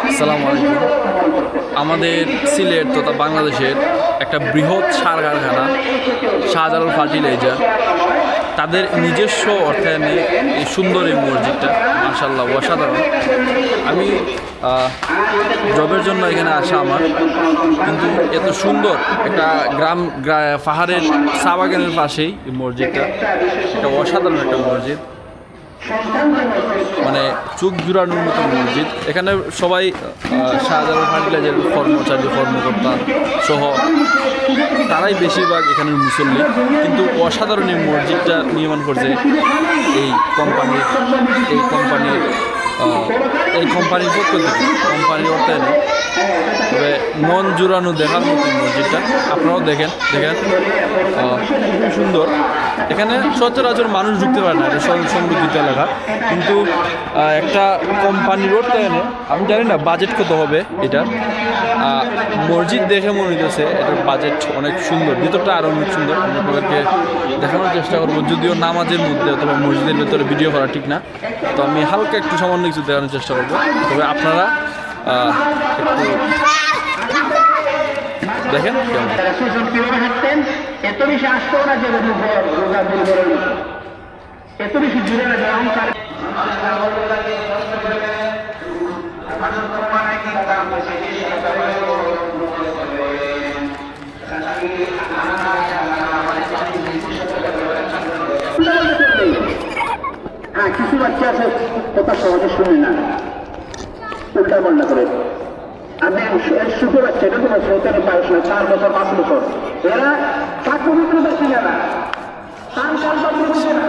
আসসালামু আলাইকুম। আমাদের সিলেট তথা বাংলাদেশের একটা বৃহৎ সার কারখানা শাহজালাল ফার্টিলাইজার, তাদের নিজস্ব অর্থায়নে এই সুন্দর এই মসজিদটা মাশাআল্লাহ অসাধারণ। আমি জবের জন্য এখানে আসা আমার, কিন্তু এত সুন্দর একটা পাহাড়ের চা বাগানের পাশেই এই মসজিদটা, একটা অসাধারণ একটা মসজিদ, মানে চোখ জুড়ানোর মতো মসজিদ। এখানে সবাই শাহজালাল ফার্টিলাইজারের কর্মচারী কর্মকর্তা সহ তারাই বেশিরভাগ এখানের মুসল্লি, কিন্তু অসাধারণ এই মসজিদটা নির্মাণ করছে এই কোম্পানির পক্ষ থেকে, কোম্পানির অর্থায়নে। তবে মন জুড়ানো দেখার মতো মসজিদটা, আপনারাও দেখেন খুবই সুন্দর। এখানে সচরাচর মানুষ ঢুকতে পারে না, এটা সমৃদ্ধিত এলাকা, কিন্তু একটা কোম্পানির অর্থায়নে আমি জানি না বাজেট কত হবে এটা। মসজিদ দেখে মনে হইতেছে এটার বাজেট অনেক সুন্দর, ভিতরটা আরও অনেক সুন্দর। আমি আপনাদেরকে দেখানোর চেষ্টা করবো, যদিও নামাজের মধ্যে অথবা মসজিদের ভেতরে ভিডিও করা ঠিক না, তো আমি হালকা একটু সামান্য কিছু দেখানোর চেষ্টা করবো। তবে আপনারা একটু দেখেন কিভাবে হাঁটতেন, এত বেশি আসতো না যে এত বেশি জুড়ে না অহংকার। হ্যাঁ, কিছু বাচ্চা আছে কথা সহজে শুনে না, উল্টা পাল্টা করে। আমি শুধু বাচ্চা, এটা তোমার সৌতানি পারস না, 4 বছর 5 বছর, এরা পাক পবিত্রতা ছিল না, তার কাল বুঝে না।